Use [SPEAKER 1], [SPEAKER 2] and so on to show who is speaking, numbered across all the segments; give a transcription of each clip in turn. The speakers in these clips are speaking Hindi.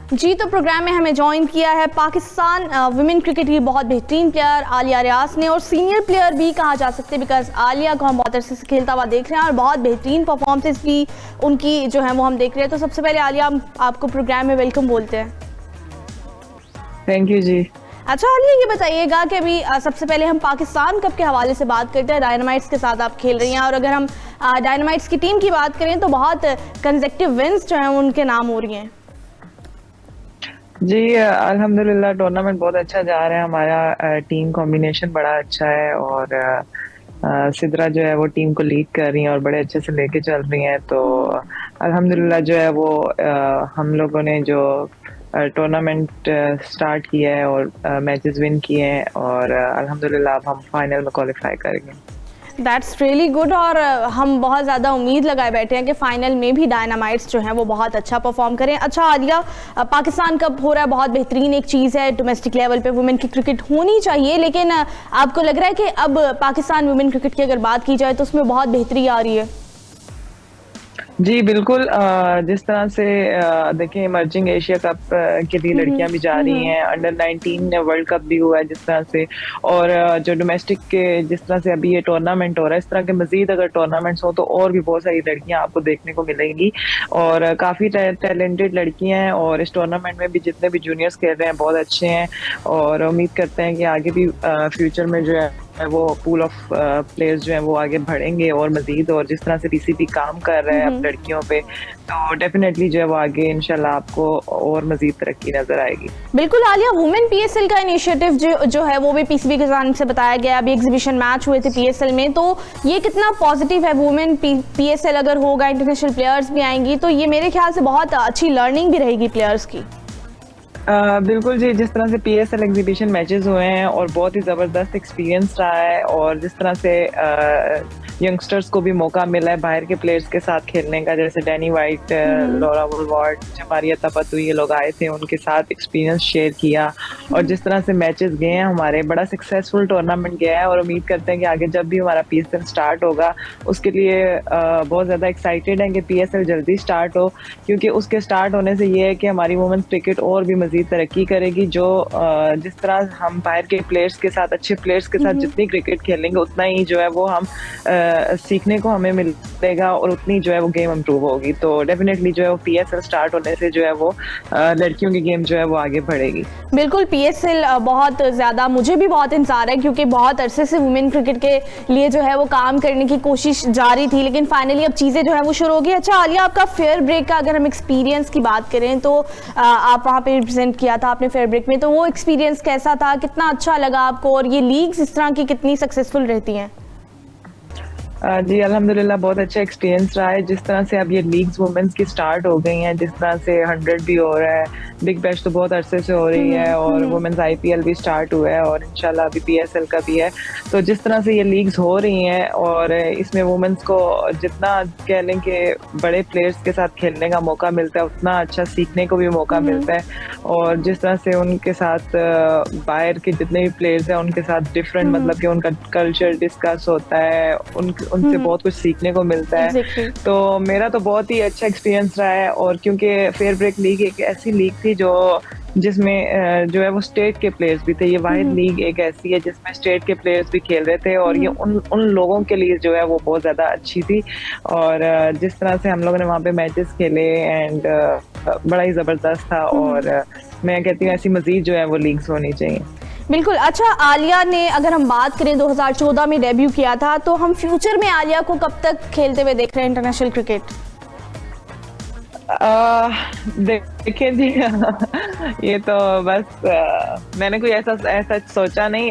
[SPEAKER 1] जी, तो प्रोग्राम में हमें ज्वाइन किया है पाकिस्तान वुमेन क्रिकेट की बहुत बेहतरीन प्लेयर आलिया रियाज ने, और सीनियर प्लेयर भी कहा जा सकते हैं बिकॉज आलिया को हम बहुत अरसे से खेलता हुआ देख रहे हैं और बहुत बेहतरीन परफॉर्मेंस भी उनकी जो है वो हम देख रहे हैं। तो सबसे पहले आलिया, हम आपको प्रोग्राम में वेलकम बोलते हैं।
[SPEAKER 2] थैंक यू जी।
[SPEAKER 1] अच्छा आलिया, ये बताइएगा कि अभी सबसे पहले हम पाकिस्तान कप के हवाले से बात करते हैं। डायनामाइट्स के साथ आप खेल रही हैं, और अगर हम डायनामाइट्स की टीम की बात करें तो बहुत कंसेक्टिव विंस जो हैं उनके नाम हो रही हैं।
[SPEAKER 2] जी अल्हम्दुलिल्लाह टूर्नामेंट बहुत अच्छा जा रहा है। हमारा टीम कॉम्बिनेशन बड़ा अच्छा है और सिद्रा जो है वो टीम को लीड कर रही हैं और बड़े अच्छे से लेके चल रही हैं। तो अल्हम्दुलिल्लाह जो है वो हम लोगों ने जो टूर्नामेंट स्टार्ट किया है और मैचेस विन किए हैं और अल्हम्दुलिल्लाह अब हम फाइनल में क्वालिफाई करेंगे।
[SPEAKER 1] दैट्स रियली गुड, और हम बहुत ज़्यादा उम्मीद लगाए बैठे हैं कि फाइनल में भी डायनामाइट्स जो हैं वो बहुत अच्छा परफॉर्म करें। अच्छा आलिया, पाकिस्तान कप हो रहा है, बहुत बेहतरीन एक चीज़ है, डोमेस्टिक लेवल पे वुमेन की क्रिकेट होनी चाहिए, लेकिन आपको लग रहा है कि अब पाकिस्तान वुमेन क्रिकेट की अगर बात की जाए तो उसमें बहुत बेहतरी आ रही है?
[SPEAKER 2] जी बिल्कुल। जिस तरह से देखिए इमर्जिंग एशिया कप के लिए लड़कियां भी जा रही हैं, अंडर 19 वर्ल्ड कप भी हुआ है जिस तरह से, और जो डोमेस्टिक के जिस तरह से अभी ये टूर्नामेंट हो रहा है, इस तरह के मजीद अगर टूर्नामेंट्स हो तो और भी बहुत सारी लड़कियां आपको देखने को मिलेंगी और काफ़ी टैलेंटेड लड़कियां हैं। और इस टूर्नामेंट में भी जितने भी जूनियर्स खेल रहे हैं बहुत अच्छे हैं और उम्मीद करते हैं कि आगे भी फ्यूचर में जो है वो पूल ऑफ प्लेयर्स जो हैं वो आगे बढ़ेंगे और मजीद, और जिस तरह से पीसीबी काम कर रहा है अब लड़कियों पे, तो डेफिनेटली जो है वो आगे इंशाल्लाह आपको और मजीद तरक्की नजर आएगी।
[SPEAKER 1] बिल्कुल आलिया, वुमेन पीएसएल का इनिशिएटिव जो है वो भी पीसीबी की जानिब से बताया गया। अभी एग्जीबिशन मैच हुए थे पीएसएल में, तो ये कितना पॉजिटिव है? वुमेन पीएसएल अगर होगा, इंटरनेशनल प्लेयर्स भी आएंगी, तो ये मेरे ख्याल से बहुत अच्छी लर्निंग भी रहेगी प्लेयर्स की।
[SPEAKER 2] बिल्कुल जी, जिस तरह से पीएसएल एग्जीबिशन मैचेस हुए हैं और बहुत ही ज़बरदस्त एक्सपीरियंस रहा है, और जिस तरह से यंगस्टर्स को भी मौका मिला है बाहर के प्लेयर्स के साथ खेलने का, जैसे डैनी वाइट, लॉरा वुलवार्ड, जमारिया तपतु, ये लोग आए थे, उनके साथ एक्सपीरियंस शेयर किया और जिस तरह से मैचेस गए हैं हमारे, बड़ा सक्सेसफुल टूर्नामेंट गया है। और उम्मीद करते हैं कि आगे जब भी हमारा पीएसएल स्टार्ट होगा उसके लिए बहुत ज़्यादा एक्साइटेड हैं कि पीएसएल जल्दी स्टार्ट हो, क्योंकि उसके स्टार्ट होने से ये है कि हमारी वुमेन्स क्रिकेट और भी मजीद तरक्की करेगी। जो जिस तरह हम बाहर के प्लेयर्स के साथ, अच्छे प्लेयर्स के साथ जितनी क्रिकेट खेलेंगे उतना ही जो है वो हम सीखने को हमें मिलेगा और उतनी जो है वो गेम इम्प्रूव होगी। तो डेफिनेटली जो है वो पीएसएल स्टार्ट होने से जो है वो लड़कियों की गेम जो है वो आगे बढ़ेगी।
[SPEAKER 1] बिल्कुल, पीएसएल बहुत ज़्यादा मुझे भी बहुत इंतजार है, क्योंकि बहुत अरसे से वुमेन क्रिकेट के लिए जो है वो काम करने की कोशिश जारी थी, लेकिन फाइनली अब चीज़ें जो है वो शुरू हो गई। अच्छा आलिया, आपका फेयर ब्रेक का अगर हम एक्सपीरियंस की बात करें तो आप वहाँ पे रिप्रेजेंट किया था आपने फेयर ब्रेक में, तो वो एक्सपीरियंस कैसा था? कितना अच्छा लगा आपको? और ये लीग्स इस तरह की कितनी सक्सेसफुल रहती हैं?
[SPEAKER 2] जी अल्हम्दुलिल्लाह बहुत अच्छा एक्सपीरियंस रहा है। जिस तरह से अब ये लीग्स वुमेन्स की स्टार्ट हो गई हैं, जिस तरह से 100 भी हो रहा है, बिग बैश तो बहुत अरसे से हो रही है और वुमेन्स आईपीएल भी स्टार्ट हुआ है और इंशाल्लाह अभी पीएसएल का भी है। तो जिस तरह से ये लीग्स हो रही हैं और इसमें वुमेन्स को जितना कह लें कि बड़े प्लेयर्स के साथ खेलने का मौका मिलता है उतना अच्छा सीखने को भी मौका मिलता है। और जिस तरह से उनके साथ बाहर के जितने भी प्लेयर्स हैं उनके साथ डिफरेंट मतलब कि उनका कल्चर डिस्कस होता है, उनसे बहुत कुछ सीखने को मिलता है। तो मेरा तो बहुत ही अच्छा एक्सपीरियंस रहा है। और क्योंकि फेयर ब्रेक लीग एक ऐसी लीग थी जिसमें जो है वो स्टेट के प्लेयर्स भी थे। ये वाहिद लीग एक ऐसी है जिसमें स्टेट के प्लेयर्स भी खेल रहे थे और ये उन लोगों के लिए जो है वो बहुत ज़्यादा अच्छी थी। और जिस तरह से हम लोगों ने वहाँ पे मैचेस खेले एंड बड़ा ही ज़बरदस्त था। और मैं कहती हूँ ऐसी मज़ीद जो है वो लीग्स होनी चाहिए।
[SPEAKER 1] बिल्कुल। अच्छा आलिया ने, अगर हम बात करें 2014 में डेब्यू किया था, तो हम फ्यूचर में आलिया को कब तक खेलते हुए देख रहे हैं इंटरनेशनल क्रिकेट?
[SPEAKER 2] देखिए जी ये तो बस मैंने कोई ऐसा सोचा नहीं।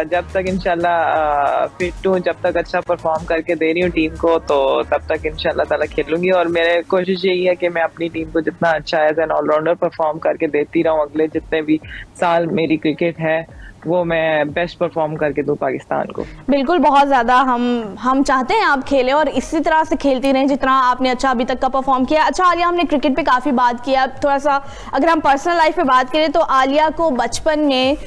[SPEAKER 2] जब तक इंशाल्लाह फिट हूँ, जब तक अच्छा परफॉर्म करके दे रही हूँ टीम को, तो तब तक इंशाल्लाह ताला खेलूंगी। और मेरे कोशिश यही है कि मैं अपनी टीम को जितना अच्छा एज एन ऑलराउंडर परफॉर्म करके देती रहूँ, अगले जितने भी साल मेरी क्रिकेट है वो मैं बेस्ट परफॉर्म करके दूं पाकिस्तान को।
[SPEAKER 1] बिल्कुल, बहुत ज़्यादा हम चाहते हैं आप खेलें और इसी तरह से खेलती रहें जितना आपने अच्छा अभी तक का परफॉर्म किया। अच्छा आलिया, हमने क्रिकेट पे काफ़ी बात किया, थोड़ा सा अगर हम पर्सनल लाइफ पे बात करें तो आलिया को बचपन में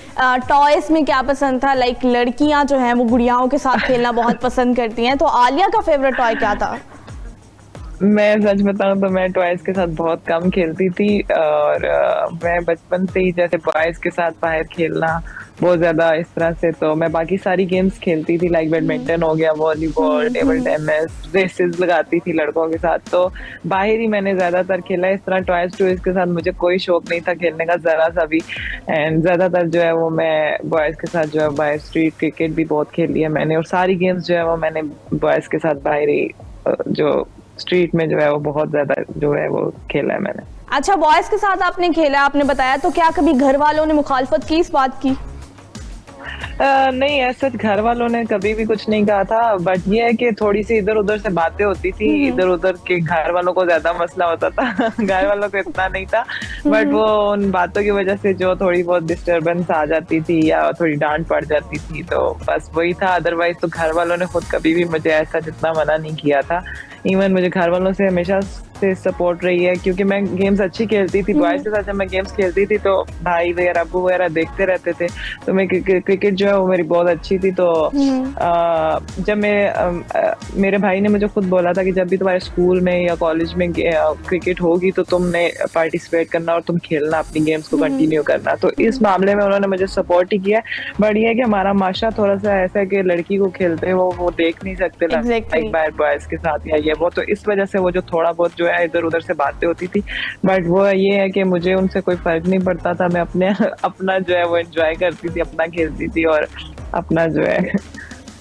[SPEAKER 1] टॉयज़ में क्या पसंद था? लाइक लड़कियाँ जो हैं वो गुड़ियाओं के साथ खेलना बहुत पसंद करती हैं, तो आलिया का फेवरेट टॉय क्या था?
[SPEAKER 2] मैं सच बताऊं तो मैं टॉयज के साथ बहुत कम खेलती थी, और मैं बचपन से ही जैसे बॉयज के साथ बाहर खेलना बहुत ज्यादा इस तरह से, तो मैं बाकी सारी गेम्स खेलती थी, लाइक बैडमिंटन हो गया, वॉलीबॉल, टेबल टेनिस, रेसेस लगाती थी लड़कों के साथ। तो बाहर ही मैंने ज्यादातर खेला, इस तरह टॉयज टॉयज के साथ मुझे कोई शौक नहीं था खेलने का जरा सा भी। एंड ज्यादातर जो है वो मैं बॉयज के साथ जो है बाहर स्ट्रीट क्रिकेट भी बहुत खेली है मैंने, और सारी गेम्स जो है वो मैंने बॉयज के साथ बाहर ही जो स्ट्रीट में जो है वो बहुत ज्यादा जो है वो खेला है मैंने।
[SPEAKER 1] अच्छा, बॉयज के साथ आपने खेला, आपने बताया, तो क्या कभी घर वालों ने मुखालफत की इस बात की?
[SPEAKER 2] नहीं, ऐसा घर वालों ने कभी भी कुछ नहीं कहा था, बट ये है कि थोड़ी सी इधर उधर से बातें होती थी, इधर उधर के घर वालों को ज्यादा मसला होता था घर वालों को इतना नहीं था, बट वो उन बातों की वजह से जो थोड़ी बहुत डिस्टरबेंस आ जाती थी या थोड़ी डांट पड़ जाती थी, तो बस वही था। अदरवाइज तो घर वालों ने खुद कभी भी मुझे ऐसा जितना मना नहीं किया था। इवन मुझे घर वालों से हमेशा से सपोर्ट रही है, क्योंकि मैं गेम्स अच्छी खेलती थी। बॉयज के साथ जब मैं गेम्स खेलती थी तो भाई वगैरह, अब्बू वगैरह देखते रहते थे, तो मैं क्रिकेट जो है वो मेरी बहुत अच्छी थी। तो जब मेरे भाई ने मुझे खुद बोला था कि जब भी तुम्हारे स्कूल में या कॉलेज में क्रिकेट होगी तो तुमने पार्टिसिपेट करना और तुम खेलना, अपनी गेम्स को कंटिन्यू करना। तो इस मामले में उन्होंने मुझे सपोर्ट ही किया। बट ये है कि हमारा माशरा थोड़ा सा ऐसा है कि लड़की को खेलते वो देख नहीं सकते लाइक बॉयज के साथ या ये वो, तो इस वजह से वो जो थोड़ा बहुत जो है इधर उधर से बातें होती थी। बट वो ये है कि मुझे उनसे कोई फर्क नहीं पड़ता था, मैं अपना जो है वो एंजॉय करती थी, अपना खेलती थी और अपना जो है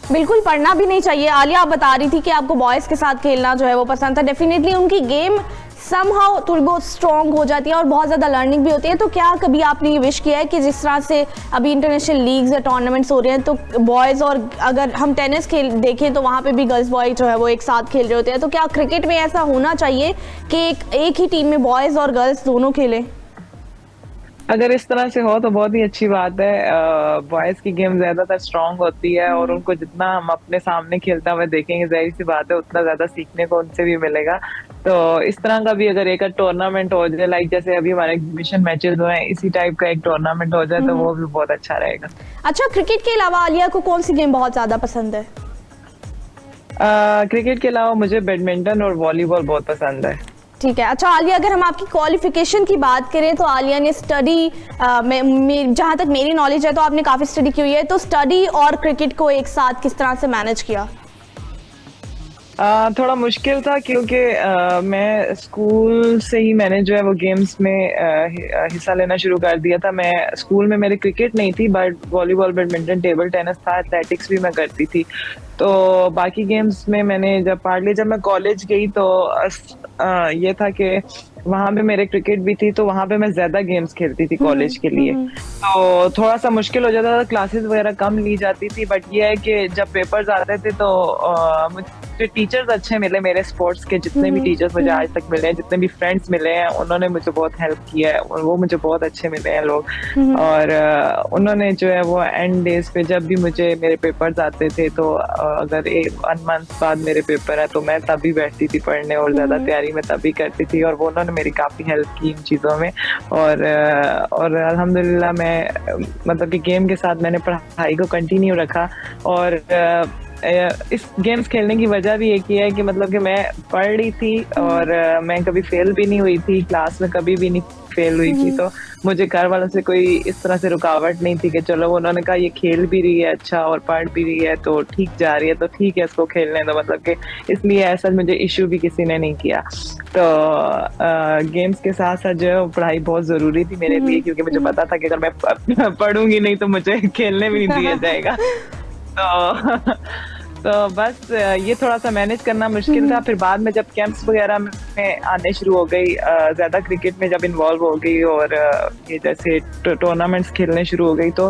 [SPEAKER 1] बिल्कुल पढ़ना भी नहीं चाहिए। आलिया, आप बता रही थी कि आपको बॉयज के साथ खेलना जो है वो पसंद था। डेफिनेटली उनकी गेम समहाउ थोड़ी बहुत स्ट्रॉन्ग हो जाती है और बहुत ज़्यादा लर्निंग भी होती है। तो क्या कभी आपने ये विश किया है कि जिस तरह से अभी इंटरनेशनल लीग्स या टूर्नामेंट्स हो रहे हैं, तो बॉयज़, और अगर हम टेनिस खेल देखें तो वहाँ पे भी गर्ल्स बॉय जो है वो एक साथ खेल रहे होते हैं, तो क्या क्रिकेट में ऐसा होना चाहिए कि एक ही टीम में बॉयज़ और गर्ल्स दोनों खेलें?
[SPEAKER 2] अगर इस तरह से हो तो बहुत ही अच्छी बात है। बॉयज की गेम ज्यादातर स्ट्रांग होती है और उनको जितना हम अपने सामने खेलता हुए देखेंगे, जाहिर सी बात है उतना ज्यादा सीखने को उनसे भी मिलेगा। तो इस तरह का भी अगर एक टूर्नामेंट हो जाए, लाइक जैसे अभी हमारे एग्जीबिशन मैचेस हुए हैं, इसी टाइप का एक टूर्नामेंट हो जाए तो वो भी बहुत अच्छा रहेगा।
[SPEAKER 1] अच्छा, क्रिकेट के अलावा आलिया को कौन सी गेम बहुत ज्यादा पसंद है?
[SPEAKER 2] क्रिकेट के अलावा मुझे बैडमिंटन और वॉलीबॉल बहुत पसंद है।
[SPEAKER 1] ठीक है। अच्छा आलिया, अगर हम आपकी क्वालिफिकेशन की बात करें तो आलिया ने स्टडी जहाँ तक मेरी नॉलेज है तो आपने काफ़ी स्टडी की हुई है, तो स्टडी और क्रिकेट को एक साथ किस तरह से मैनेज किया?
[SPEAKER 2] थोड़ा मुश्किल था, क्योंकि मैं स्कूल से ही मैंने जो है वो गेम्स में हिस्सा लेना शुरू कर दिया था। मैं स्कूल में मेरे क्रिकेट नहीं थी, but volleyball, badminton, table tennis था, एथलेटिक्स भी मैं करती थी। तो बाकी गेम्स में मैंने जब पार्ट लिया, जब मैं कॉलेज गई तो ये था कि वहाँ पे मेरे क्रिकेट भी थी, तो वहाँ पे मैं ज्यादा गेम्स खेलती थी कॉलेज के लिए। तो थोड़ा सा मुश्किल हो जाता था, क्लासेस वगैरह कम ली जाती थी। बट ये है कि जब पेपर्स आते थे तो मुझे टीचर्स अच्छे मिले, मेरे स्पोर्ट्स के जितने भी टीचर्स मुझे आज तक मिले हैं, जितने भी फ्रेंड्स मिले हैं, उन्होंने मुझे बहुत हेल्प किया है और वो मुझे बहुत अच्छे मिले हैं लोग। और उन्होंने जो है वो एंड डेज पे जब भी मुझे मेरे पेपर्स आते थे, तो अगर 1 मंथ बाद मेरे पेपर है तो मैं तभी बैठती थी पढ़ने और ज्यादा तैयारी मैं तभी करती थी, और वो उन्होंने मेरी काफी हेल्प की इन चीजों में। और अल्हम्दुलिल्लाह मैं मतलब कि गेम के साथ मैंने पढ़ाई को कंटिन्यू रखा। और इस गेम्स खेलने की वजह भी एक ही है कि मतलब कि मैं पढ़ रही थी और मैं कभी फेल भी नहीं हुई थी, क्लास में कभी भी नहीं फेल हुई थी। तो मुझे घर वालों से कोई इस तरह से रुकावट नहीं थी कि चलो, उन्होंने कहा ये खेल भी रही है अच्छा और पढ़ भी रही है तो ठीक जा रही है तो ठीक है इसको खेलने दो, मतलब कि इसलिए ऐसा मुझे इशू भी किसी ने नहीं किया। तो गेम्स के साथ साथ जो है पढ़ाई बहुत जरूरी थी मेरे लिए, क्योंकि मुझे पता था कि अगर मैं पढ़ूंगी नहीं तो मुझे खेलने भी नहीं दिया जाएगा। तो बस ये थोड़ा सा मैनेज करना मुश्किल था। फिर बाद में जब कैंप्स वगैरह में आने शुरू हो गई, ज़्यादा क्रिकेट में जब इन्वॉल्व हो गई और ये जैसे टूर्नामेंट्स खेलने शुरू हो गई, तो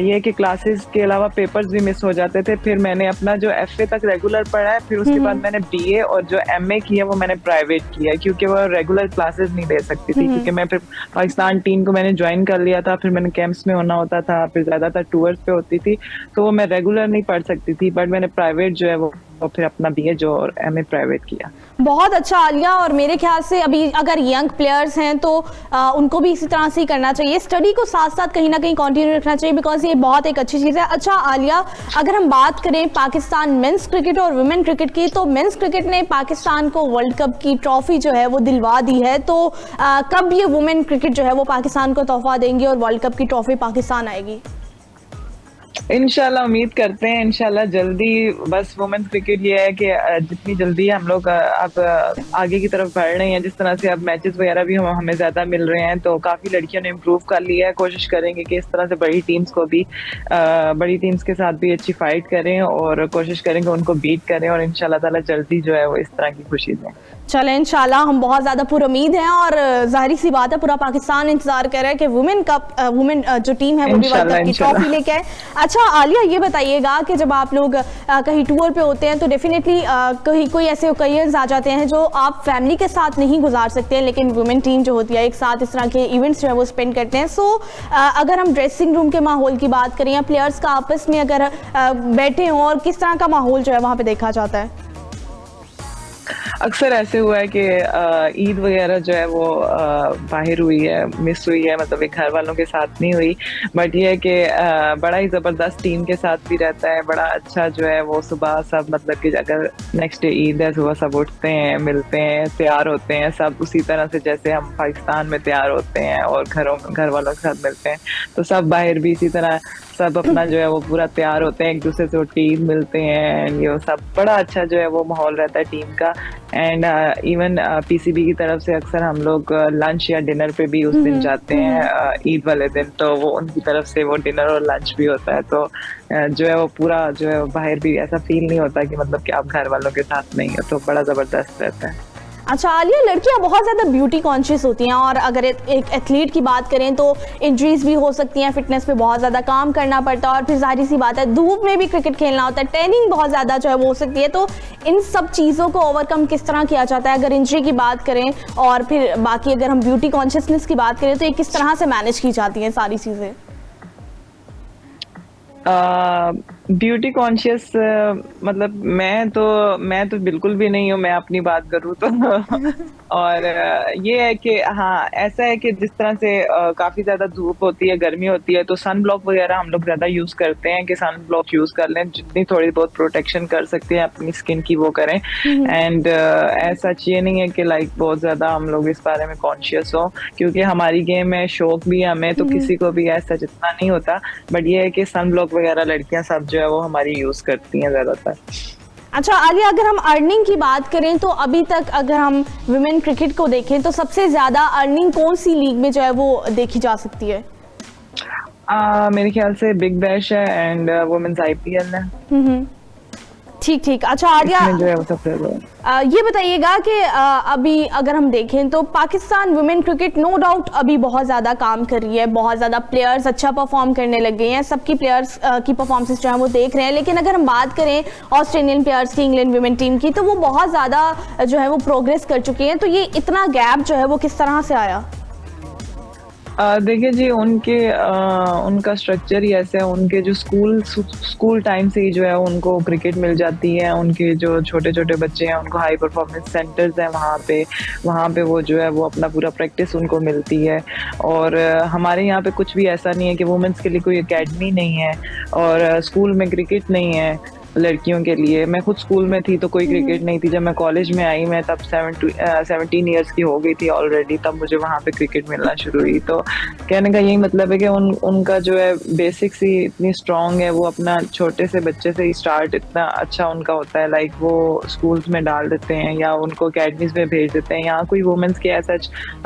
[SPEAKER 2] ये कि क्लासेस के अलावा पेपर्स भी मिस हो जाते थे। फिर मैंने अपना जो FA तक रेगुलर पढ़ा है, फिर उसके बाद मैंने BA और जो MA की है वो मैंने प्राइवेट किया, क्योंकि वो रेगुलर क्लासेस नहीं दे सकती थी, क्योंकि मैं फिर पाकिस्तान टीम को मैंने ज्वाइन कर लिया था, फिर मैंने कैंप्स में होना होता था, फिर ज़्यादातर टूर्स पे होती थी, तो वो मैं रेगुलर नहीं पढ़ सकती थी। बट मैंने प्राइवेट जो है वो फिर अपना BA जो और MA प्राइवेट किया।
[SPEAKER 1] बहुत अच्छा आलिया, और मेरे ख्याल से अभी अगर यंग प्लेयर्स हैं तो उनको भी इसी तरह से ही करना चाहिए, स्टडी को साथ साथ कहीं ना कहीं कंटिन्यू रखना चाहिए, बिकॉज ये बहुत एक अच्छी चीज़ है। अच्छा आलिया, अगर हम बात करें पाकिस्तान मेंस क्रिकेट और वुमेन क्रिकेट की, तो मेंस क्रिकेट ने पाकिस्तान को वर्ल्ड कप की ट्रॉफी जो है वो दिलवा दी है, तो कब ये वुमेन क्रिकेट जो है वो पाकिस्तान को तोहफा देंगी और वर्ल्ड कप की ट्रॉफी पाकिस्तान आएगी?
[SPEAKER 2] इंशाल्लाह उम्मीद करते हैं, इंशाल्लाह जल्दी। बस वुमेन्स क्रिकेट ये है कि जितनी जल्दी हम लोग अब आगे की तरफ बढ़ रहे हैं, जिस तरह से अब मैचेस वगैरह भी हमें ज्यादा मिल रहे हैं, तो काफी लड़कियों ने इम्प्रूव कर लिया है। कोशिश करेंगे कि इस तरह से बड़ी टीम्स को भी बड़ी टीम्स के साथ भी अच्छी फाइट करें और कोशिश करेंगे उनको बीट करें, और इंशाल्लाह ताला जल्दी जो है वो इस तरह की खुशी दें।
[SPEAKER 1] चलें इंशाल्लाह, हम बहुत ज़्यादा पुरुमीद हैं, और जाहिर सी बात है पूरा पाकिस्तान इंतजार कर रहा है कि वुमेन जो टीम है वो भी वर्ल्ड कप की ट्रॉफी लेके आए। अच्छा आलिया, ये बताइएगा कि जब आप लोग कहीं टूर पे होते हैं तो डेफिनेटली कहीं कोई ऐसे ओकेजन्स आ जाते हैं जो आप फैमिली के साथ नहीं गुजार सकते हैं, लेकिन वुमेन टीम जो होती है एक साथ इस तरह के इवेंट्स जो है वो स्पेंड करते हैं। सो अगर हम ड्रेसिंग रूम के माहौल की बात करें या प्लेयर्स का आपस में अगर बैठे हों, और किस तरह का माहौल जो है वहाँ पर देखा जाता है?
[SPEAKER 2] अक्सर ऐसे हुआ है कि ईद वगैरह जो है वो बाहर हुई है, मिस हुई है, मतलब एक घर वालों के साथ नहीं हुई। बट ये है कि बड़ा ही ज़बरदस्त टीम के साथ भी रहता है, बड़ा अच्छा जो है वो सुबह सब, मतलब कि अगर नेक्स्ट डे ईद है, सुबह सब उठते हैं, मिलते हैं, तैयार होते हैं सब उसी तरह से जैसे हम पाकिस्तान में तैयार होते हैं और घर वालों के साथ मिलते हैं, तो सब बाहर भी इसी तरह सब अपना जो है वो पूरा तैयार होते हैं, एक दूसरे से टीम मिलते हैं, ये सब बड़ा अच्छा जो है वो माहौल रहता है टीम का। एंड इवन पीसीबी की तरफ से अक्सर हम लोग लंच या डिनर पे भी उस दिन जाते हैं ईद वाले दिन, तो वो उनकी तरफ से वो डिनर और लंच भी होता है, तो जो है वो पूरा जो है बाहर भी ऐसा फील नहीं होता कि मतलब कि आप घर वालों के साथ नहीं हो, तो बड़ा ज़बरदस्त रहता है।
[SPEAKER 1] अच्छा आलिया, लड़कियां बहुत ज़्यादा ब्यूटी कॉन्शियस होती हैं, और अगर एक एथलीट की बात करें तो इंजरीज भी हो सकती हैं, फिटनेस पे बहुत ज़्यादा काम करना पड़ता है, और फिर जाहिर सी बात है धूप में भी क्रिकेट खेलना होता है, टैनिंग बहुत ज़्यादा जो है वो हो सकती है। तो इन सब चीज़ों को ओवरकम किस तरह किया जाता है, अगर इंजरी की बात करें, और फिर बाकी अगर हम ब्यूटी कॉन्शियसनेस की बात करें तो ये किस तरह से मैनेज की जाती हैं सारी चीज़ें?
[SPEAKER 2] ब्यूटी कॉन्शियस मतलब मैं तो बिल्कुल भी नहीं हूँ, मैं अपनी बात करूँ तो और ये है कि हाँ ऐसा है कि जिस तरह से काफी ज्यादा धूप होती है, गर्मी होती है, तो सन ब्लॉक वगैरह हम लोग ज्यादा यूज करते हैं कि सन ब्लॉक यूज कर लें, जितनी थोड़ी बहुत प्रोटेक्शन कर सकते हैं अपनी स्किन की वो करें। एंड ऐसा ये नहीं है कि लाइक बहुत ज्यादा हम लोग इस बारे में कॉन्शियस हो, क्योंकि हमारी गेम है, शौक भी हमें, तो किसी को भी ऐसा जितना नहीं होता। बट ये है कि सन ब्लॉक वगैरह लड़कियां सब जो है वो हमारी यूज करती हैं ज्यादातर।
[SPEAKER 1] अच्छा आलिया, अगर हम अर्निंग की बात करें तो अभी तक अगर हम वुमेन क्रिकेट को देखें तो सबसे ज्यादा अर्निंग कौन सी लीग में जो है वो देखी जा सकती है?
[SPEAKER 2] मेरे ख्याल से बिग बैश है एंड वुमेन्स आईपीएल है।
[SPEAKER 1] ठीक। अच्छा आलिया,
[SPEAKER 2] जो है वो सबसे
[SPEAKER 1] ये बताइएगा कि अभी अगर हम देखें तो Pakistan women cricket no doubt अभी बहुत ज़्यादा काम कर रही है, बहुत ज़्यादा प्लेयर्स अच्छा परफॉर्म करने लग गए हैं, सबकी प्लेयर्स की परफॉर्मेंस जो है वो देख रहे हैं। लेकिन अगर हम बात करें ऑस्ट्रेलियन प्लेयर्स की, इंग्लैंड वुमेन टीम की, तो वो बहुत ज़्यादा जो है वो प्रोग्रेस कर चुकी हैं, तो ये इतना गैप जो है वो किस तरह से आया?
[SPEAKER 2] देखिए जी, उनका स्ट्रक्चर ही ऐसा है, उनके जो स्कूल टाइम से ही जो है उनको क्रिकेट मिल जाती है, उनके जो छोटे छोटे बच्चे हैं उनको हाई परफॉर्मेंस सेंटर्स हैं वहाँ पे वो जो है वो अपना पूरा प्रैक्टिस उनको मिलती है। और हमारे यहाँ पे कुछ भी ऐसा नहीं है कि वुमेन्स के लिए कोई एकेडमी नहीं है और स्कूल में क्रिकेट नहीं है लड़कियों के लिए। मैं खुद स्कूल में थी तो कोई क्रिकेट नहीं थी, जब मैं कॉलेज में आई मैं तब 17 ईयर्स की हो गई थी ऑलरेडी, तब मुझे वहाँ पे क्रिकेट मिलना शुरू हुई। तो कहने का यही मतलब है कि उनका जो है बेसिक्स ही इतनी स्ट्रांग है, वो अपना छोटे से बच्चे से ही स्टार्ट इतना अच्छा उनका होता है, लाइक वो स्कूल्स में डाल देते हैं या उनको अकेडमीज में भेज देते हैं। यहाँ कोई वुमेन्स के ऐसा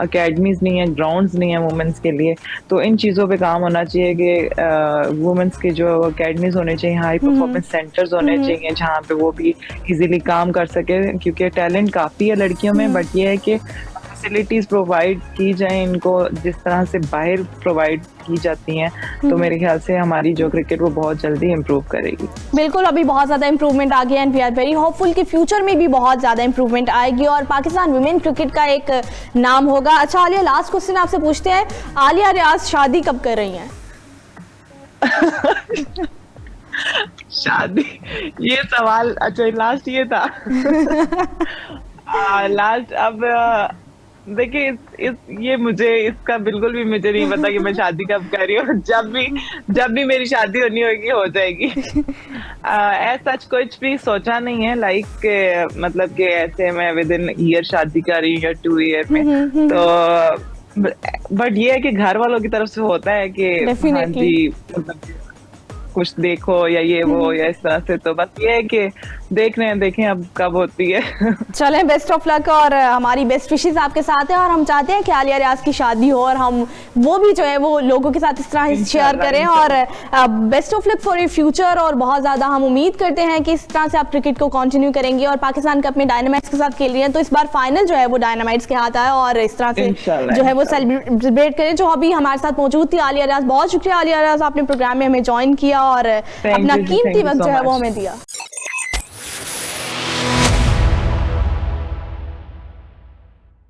[SPEAKER 2] अकेडमीज नहीं है, ग्राउंड्स नहीं है वुमेन्स के लिए, तो इन चीज़ों पे काम होना चाहिए कि वुमेन्स के जो अकेडमीज होने चाहिए, हाई परफॉर्मेंस सेंटर्स होने चाहिए जहाँ पे वो भी इजीली काम कर सके, क्योंकि टैलेंट काफ़ी है लड़कियों में। बट ये है कि फैसिलिटीज प्रोवाइड की जाए इनको जिस तरह से बाहर प्रोवाइड की जाती हैं, तो मेरे ख्याल से हमारी जो क्रिकेट वो बहुत जल्दी इम्प्रूव करेगी।
[SPEAKER 1] बिल्कुल, अभी बहुत ज़्यादा इंप्रूवमेंट आ गया and we are very hopeful कि फ्यूचर में भी बहुत ज़्यादा इंप्रूवमेंट आएगी और पाकिस्तान वुमेन क्रिकेट का एक नाम होगा। अच्छा आलिया, लास्ट क्वेश्चन आपसे पूछते हैं, आलिया रियाज शादी कब कर रही हैं?
[SPEAKER 2] शादी, ये सवाल अच्छा लास्ट ये था। लास्ट अब देखिए ये मुझे इसका बिल्कुल भी मुझे नहीं पता कि मैं शादी कब कर रही हूँ। जब भी मेरी शादी होनी होगी हो जाएगी। ऐसा कुछ भी सोचा नहीं है, लाइक मतलब कि ऐसे मैं विद इन ईयर शादी कर रही हूँ या 2 ईयर में, तो बट ये है कि घर वालों की तरफ से होता है कि हाँ जी मतलब कुछ देखो या ये वो या इस तरह से, तो बस ये है कि देखें अब कब होती है।
[SPEAKER 1] चलें, बेस्ट ऑफ लक और हमारी बेस्ट विशेस आपके साथ है और हम चाहते हैं कि आलिया रियाज की शादी हो और हम वो भी जो है वो लोगों के साथ इस तरह शेयर करें और best of luck for your future. और बहुत ज़्यादा हम उम्मीद करते हैं कि इस तरह से आप क्रिकेट को कंटिन्यू करेंगे और पाकिस्तान कप में डायनामाइट्स के साथ खेल रही हैं, तो इस बार फाइनल जो है वो डायनामाइट्स के हाथ आया और इस तरह से जो है वो सेलिब्रेट करें। जो अभी हमारे साथ मौजूद थी आलिया रियाज, बहुत शुक्रिया आलिया रियाज, आपने प्रोग्राम में हमें ज्वाइन किया और अपना कीमती वक्त जो है वो हमें दिया।